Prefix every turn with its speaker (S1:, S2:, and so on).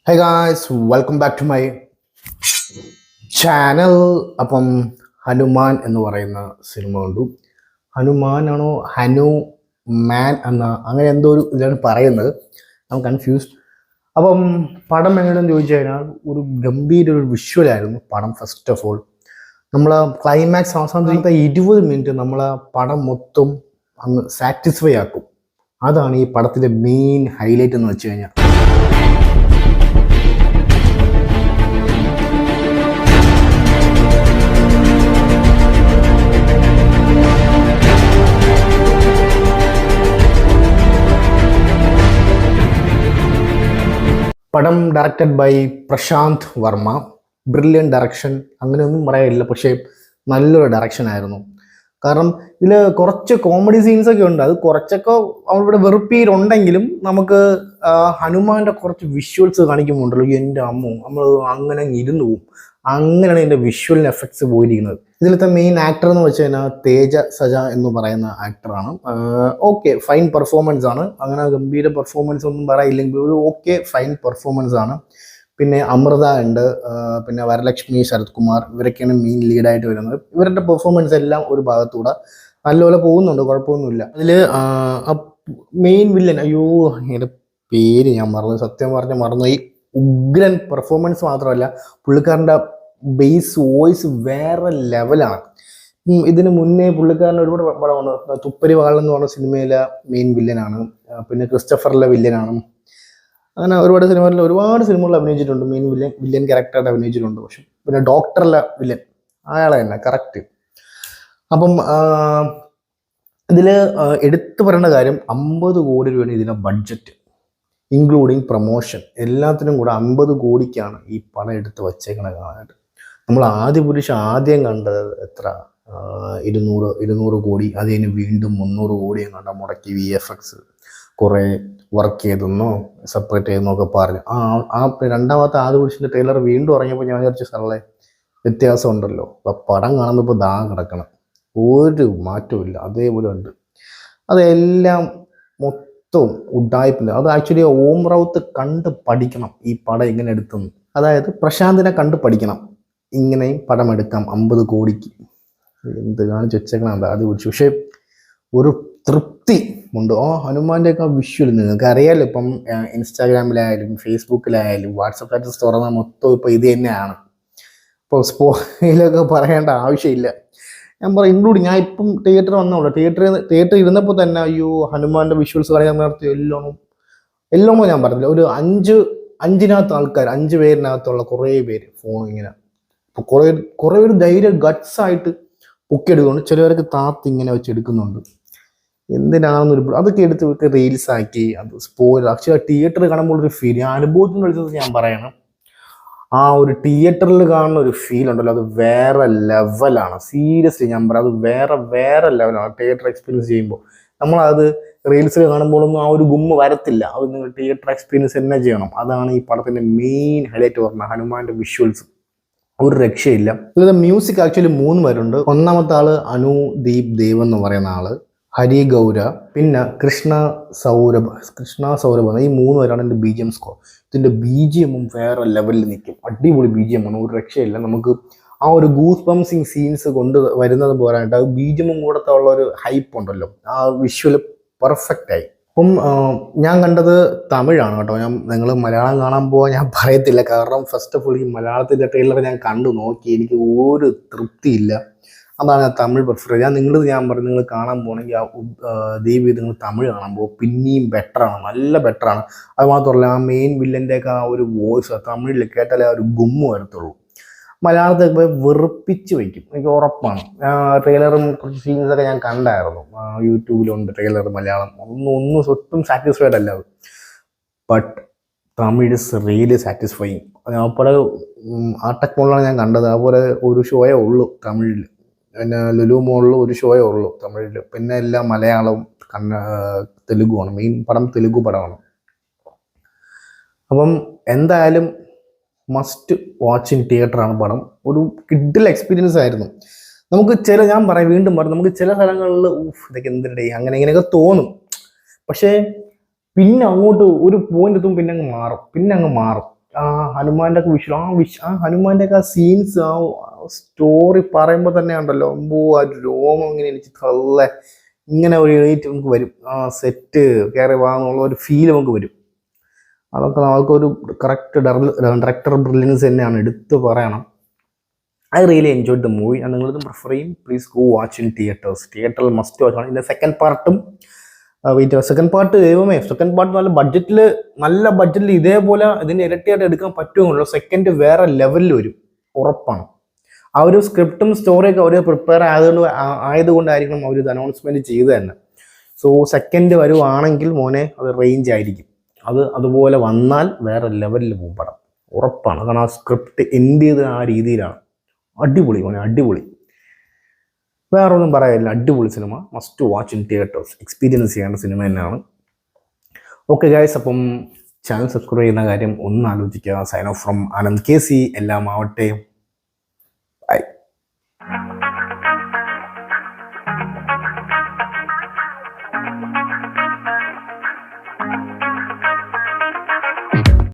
S1: High guys, welcome back to my channel. അപ്പം ഹനുമാൻ എന്ന് പറയുന്ന സിനിമ കണ്ടു. ഹനുമാനാണോ ഹനു മാൻ അങ്ങനെ എന്തോ ഒരു ഇതിലാണ് പറയുന്നത്. I confused. അപ്പം പടം എങ്ങനെയാണെന്ന് ചോദിച്ചു കഴിഞ്ഞാൽ ഒരു ഗംഭീര ഒരു വിഷ്വലായിരുന്നു പടം. ഫസ്റ്റ് ഓഫ് ഓൾ നമ്മൾ ക്ലൈമാക്സ് അവസാനത്തെ 20 മിനിറ്റ് നമ്മളെ പടം മൊത്തം അങ്ങ് സാറ്റിസ്ഫൈ ആക്കും. അതാണ് ഈ പടത്തിൻ്റെ മെയിൻ ഹൈലൈറ്റ് എന്ന് വെച്ച് കഴിഞ്ഞാൽ. പടം directed by Prashanth Varma. Brilliant direction അങ്ങനെയൊന്നും പറയാനില്ല, പക്ഷേ നല്ലൊരു ഡയറക്ഷൻ ആയിരുന്നു. കാരണം ഇതിൽ കുറച്ച് കോമഡി സീൻസൊക്കെ ഉണ്ട്. അത് കുറച്ചൊക്കെ അവളിവിടെ വെറുപ്പീരുണ്ടെങ്കിലും നമുക്ക് ഹനുമാന്റെ കുറച്ച് വിഷ്വൽസ് കാണിക്കുമ്പോണ്ടല്ലോ, എൻ്റെ അമ്മോ, നമ്മൾ അങ്ങനെ ഇരുന്നു പോവും. അങ്ങനെയാണ് ഇതിൻ്റെ വിഷ്വലിന് എഫക്ട്സ് പോയിരിക്കുന്നത്. ഇതിലത്തെ മെയിൻ ആക്ടർ എന്ന് വെച്ച് കഴിഞ്ഞാൽ തേജ സജ എന്ന് പറയുന്ന ആക്ടറാണ്. ഓക്കെ, ഫൈൻ പെർഫോമൻസ് ആണ്. അങ്ങനെ ഗംഭീര പെർഫോമൻസ് ഒന്നും പറയില്ലെങ്കിൽ ഒരു ഓക്കെ ഫൈൻ പെർഫോമൻസ് ആണ്. പിന്നെ അമൃത ഉണ്ട്, പിന്നെ വരലക്ഷ്മി, ശരത് കുമാർ, ഇവരൊക്കെയാണ് മെയിൻ ലീഡായിട്ട് വരുന്നത്. ഇവരുടെ പെർഫോമൻസ് എല്ലാം ഒരു ഭാഗത്തൂടെ നല്ലപോലെ പോകുന്നുണ്ട്, കുഴപ്പമൊന്നുമില്ല. അതിൽ മെയിൻ വില്ലൻ, അയ്യോ എൻ്റെ പേര് ഞാൻ മറന്നു, സത്യം പറഞ്ഞ് മറന്നുപോയി. ഉഗ്രൻ പെർഫോമൻസ് മാത്രമല്ല, പുള്ളിക്കാരൻ്റെ ബേസ് വോയിസ് വേറെ ലെവലാണ്. ഇതിന് മുന്നേ പുള്ളിക്കാരൻ ഒരുപാട് പടമാണ്. തുപ്പരിവാളൻ എന്ന് പറഞ്ഞ സിനിമയിലെ മെയിൻ വില്ലനാണ്. പിന്നെ ക്രിസ്റ്റഫറിലെ വില്ലനാണ്. അങ്ങനെ ഒരുപാട് സിനിമകളിൽ അഭിനയിച്ചിട്ടുണ്ട്. മെയിൻ വില്ലൻ ക്യാരക്ടറായിട്ട് അഭിനയിച്ചിട്ടുണ്ട്. പക്ഷെ പിന്നെ ഡോക്ടറിലെ വില്ലൻ അയാളെ തന്നെ കറക്റ്റ്. അപ്പം ഇതിൽ എടുത്തു പറയേണ്ട കാര്യം, 50 കോടി രൂപയാണ് ഇതിൻ്റെ ബഡ്ജറ്റ്, ഇൻക്ലൂഡിങ് പ്രൊമോഷൻ എല്ലാത്തിനും കൂടെ 50 കോടിക്കാണ് ഈ പണം എടുത്ത് വച്ചേക്കണത് കാണാനായിട്ട്. നമ്മൾ ആദ്യം കണ്ടത് എത്ര, 200 കോടി. അത് കഴിഞ്ഞ് വീണ്ടും 300 കോടിയും കണ്ട മുടക്കി VFX കുറേ വർക്ക് ചെയ്തെന്നോ സെപ്പറേറ്റ് ചെയ്തെന്നൊക്കെ പറഞ്ഞു. രണ്ടാമത്തെ ആദ്യ പുരുഷൻ്റെ ട്രെയിലർ വീണ്ടും ഇറങ്ങിയപ്പോൾ ഞാൻ വിചാരിച്ചു, സ്ഥലേ വ്യത്യാസം ഉണ്ടല്ലോ. അപ്പം പടം കാണുമ്പോൾ ഇപ്പോൾ കിടക്കണം, ഒരു മാറ്റവും ഇല്ല, അതേപോലെ ഉണ്ട്. അതെല്ലാം മൊത്തം ഉഡായിപ്പില്ല. അത് ആക്ച്വലി ഓം റൗത്ത് കണ്ട് പഠിക്കണം ഈ പടം എങ്ങനെ എടുത്തെന്ന്. അതായത് പ്രശാന്തിനെ കണ്ട് പഠിക്കണം, ഇങ്ങനെയും പടം എടുക്കാം 50 കോടിക്ക്. എന്ത് കാണിച്ച് വെച്ചേക്കണം എന്താ അത് പിടിച്ചു. പക്ഷേ ഒരു തൃപ്തി ഉണ്ട്. ഹനുമാൻ്റെയൊക്കെ വിഷ്വൽ നിങ്ങൾക്ക് അറിയാമല്ലോ. ഇപ്പം ഇൻസ്റ്റാഗ്രാമിലായാലും ഫേസ്ബുക്കിലായാലും വാട്സപ്പ് സ്റ്റാറ്റസ് തുറന്നാൽ മൊത്തം ഇപ്പോൾ ഇത് തന്നെയാണ്. ഇപ്പോൾ സ്പോയിലൊക്കെ പറയേണ്ട ആവശ്യമില്ല. ഞാൻ പറയാം, ഇൻക്ലൂഡിങ് ഞാൻ ഇപ്പം തിയേറ്റർ വന്നോളൂ. തിയേറ്റർ ഇരുന്നപ്പോൾ തന്നെ അയ്യോ ഹനുമാന്റെ വിഷ്വൽസ് കളിയാൻ നടത്തി എല്ലോണോ ഞാൻ പറഞ്ഞില്ല. ഒരു അഞ്ചിനകത്ത് ആൾക്കാർ, 5 പേരിനകത്തുള്ള കുറേ പേര് ഫോൺ ഇങ്ങനെ കുറേ ഒരു ധൈര്യം ഗട്ട്സ് ആയിട്ട് പൊക്കിയെടുക്കുന്നുണ്ട്. ചിലവർക്ക് ഇങ്ങനെ വെച്ച് എടുക്കുന്നുണ്ട്. എന്തിനാണെന്നൊരു അതൊക്കെ എടുത്ത് റീൽസ് ആക്കി. അത് സ്പോയിലർ. ആക്ച്വലി തിയേറ്റർ കാണുമ്പോൾ ഒരു ഫീൽ, അനുഭവത്തിന് വിളിച്ചത് ഞാൻ പറയണം. ആ ഒരു തിയേറ്ററിൽ കാണുന്ന ഒരു ഫീൽ ഉണ്ടല്ലോ, അത് വേറെ ലെവലാണ്. സീരിയസ്ലി ഞാൻ പറയാം, അത് വേറെ ലെവലാണ്. തിയേറ്റർ എക്സ്പീരിയൻസ് ചെയ്യുമ്പോൾ നമ്മളത് റീൽസിൽ കാണുമ്പോഴൊന്നും ആ ഒരു ഗുമ്മ വരത്തില്ല. അത് നിങ്ങൾ തിയേറ്റർ എക്സ്പീരിയൻസ് തന്നെ ചെയ്യണം. അതാണ് ഈ പടത്തിൻ്റെ മെയിൻ ഹൈലൈറ്റ് പറഞ്ഞത്. ഹനുമാന്റെ വിഷ്വൽസ് ഒരു രക്ഷയില്ല. ഇതിൽ മ്യൂസിക് ആക്ച്വലി 3 പേരുണ്ട്. ഒന്നാമത്തെ ആള് അനുദീപ് ദേവ് എന്ന് പറയുന്ന ആള്, ഹരി ഗൗര, പിന്നെ കൃഷ്ണ സൗരഭ്. ഈ 3 പേരാണ് എൻ്റെ BGM സ്കോർ. ഇതിൻ്റെ BGM വേറെ ലെവലിൽ നിൽക്കും. അടിപൊളി BGM ആണ്, ഒരു രക്ഷയില്ല. നമുക്ക് ആ ഒരു ഗൂസ് ബംസിങ് സീൻസ് കൊണ്ട് വരുന്നത് പോരായിട്ട് BGM കൂടത്തെ ഉള്ള ഒരു ഹൈപ്പ് ഉണ്ടല്ലോ, ആ വിഷ്വൽ പെർഫെക്റ്റ് ആയി. അപ്പം ഞാൻ കണ്ടത് തമിഴാണ് കേട്ടോ. നിങ്ങൾ മലയാളം കാണാൻ പോകാൻ ഞാൻ പറയത്തില്ല. കാരണം ഫസ്റ്റ് ഓഫ് ഓൾ ഈ മലയാളത്തിൻ്റെ ട്രെയിലർ ഞാൻ കണ്ടു നോക്കി, എനിക്ക് ഒരു തൃപ്തിയില്ല. അതാണ് ഞാൻ തമിഴ് പ്രിഫർ ചെയ്യുക. ഞാൻ പറഞ്ഞു, നിങ്ങൾ കാണാൻ പോകണമെങ്കിൽ ദേവി നിങ്ങൾ തമിഴ് കാണാൻ പോകും, പിന്നെയും ബെറ്ററാണ്, നല്ല ബെറ്ററാണ്. അത് മാത്രമല്ല, ആ മെയിൻ വില്ലൻ്റെയൊക്കെ ആ ഒരു വോയിസ് തമിഴിൽ കേട്ടാലേ ആ ഒരു ഗുമ്മ് വരത്തുള്ളൂ. മലയാളത്തിൽ പോയി വെറുപ്പിച്ച് വയ്ക്കും, എനിക്ക് ഉറപ്പാണ്. ട്രെയിലറും കുറച്ച് സീൻസൊക്കെ ഞാൻ കണ്ടായിരുന്നു, യൂട്യൂബിലുണ്ട് ട്രെയിലർ മലയാളം. ഒന്നും ഒട്ടും സാറ്റിസ്ഫൈഡ് അല്ല അത്. But Tamil is really satisfying. അപ്പോൾ ആ ടെക്നോളജിയാണ് ഞാൻ കണ്ടത്. അതുപോലെ ഒരു ഷോയേ ഉള്ളൂ തമിഴിൽ, പിന്നെ ലുലു മോളിൽ ഒരു ഷോയേ ഉള്ളൂ തമിഴിൽ. പിന്നെ എല്ലാം മലയാളവും തെലുഗുമാണ്. മെയിൻ പടം തെലുഗു പടമാണ്. അപ്പം എന്തായാലും മസ്റ്റ് വാച്ച് ഇൻ തിയേറ്ററാണ് പടം. ഒരു കിഡിൽ എക്സ്പീരിയൻസ് ആയിരുന്നു. നമുക്ക് ഞാൻ വീണ്ടും പറയും, നമുക്ക് ചില സ്ഥലങ്ങളിൽ ഇതൊക്കെ എന്തിനടേ അങ്ങനെ ഇങ്ങനെയൊക്കെ തോന്നും. പക്ഷേ പിന്നെ അങ്ങോട്ട് ഒരു പോയിന്റ് എത്തും, പിന്നെ അങ്ങ് മാറും. ആ ഹനുമാന്റെ ഒക്കെ ആ ഹനുമാന്റെ ഒക്കെ ആ സീൻസ്, ആ സ്റ്റോറി പറയുമ്പോൾ തന്നെ ഉണ്ടല്ലോ, അമ്പോ ആ രോമം ഇങ്ങനെ എനിക്ക് തള്ള ഇങ്ങനെ ഒരു എണീറ്റ് നമുക്ക് വരും. ആ സെറ്റ് കയറി വാങ്ങുള്ള ഒരു ഫീൽ നമുക്ക് വരും. അതൊക്കെ നമുക്കൊരു കറക്റ്റ് ഡയറക്ടർ ബ്രില്യൻസ് തന്നെയാണ്, എടുത്ത് പറയണം. I really enjoyed the movie. And നിങ്ങളിതും പ്രിഫർ ചെയ്യും, please go watch in theatres. തിയേറ്ററിൽ മസ്റ്റ് വാച്ച് ആണ്. ഇതിൻ്റെ സെക്കൻഡ് പാർട്ടും സെക്കൻഡ് പാർട്ട് ദൈവമേ, സെക്കൻഡ് പാർട്ട് നല്ല ബഡ്ജറ്റിൽ ഇതേപോലെ ഇതിന് ഇരട്ടിയായിട്ട് എടുക്കാൻ പറ്റുമല്ലോ. സെക്കൻഡ് വേറെ ലെവലിൽ വരും, ഉറപ്പാണ്. ആ ഒരു സ്ക്രിപ്റ്റും സ്റ്റോറിയൊക്കെ അവർ പ്രിപ്പയർ ആയതുകൊണ്ടായിരിക്കണം അവർ ഇത് അനൗൺസ്മെന്റ് ചെയ്ത് തന്നെ. സോ സെക്കൻഡ് വരുവാണെങ്കിൽ മോനെ അത് റേഞ്ച് ആയിരിക്കും. അതുപോലെ വന്നാൽ വേറെ ലെവലിൽ പോകും പടം, ഉറപ്പാണ്. കാരണം ആ സ്ക്രിപ്റ്റ് എൻഡ് ചെയ്ത് ആ രീതിയിലാണ്. അടിപൊളി മോനെ, അടിപൊളി. വേറെ ഒന്നും പറയാനില്ല, അടിപൊളി സിനിമ, must watch in theatres. Experience ചെയ്യേണ്ട സിനിമ തന്നെയാണ്. ഓക്കെ ഗൈസ്, അപ്പം ചാനൽ സബ്സ്ക്രൈബ് ചെയ്യുന്ന കാര്യം ഒന്ന് ആലോചിക്കുക. Sign off from Anand KC. എല്ലാം ആവട്ടെ.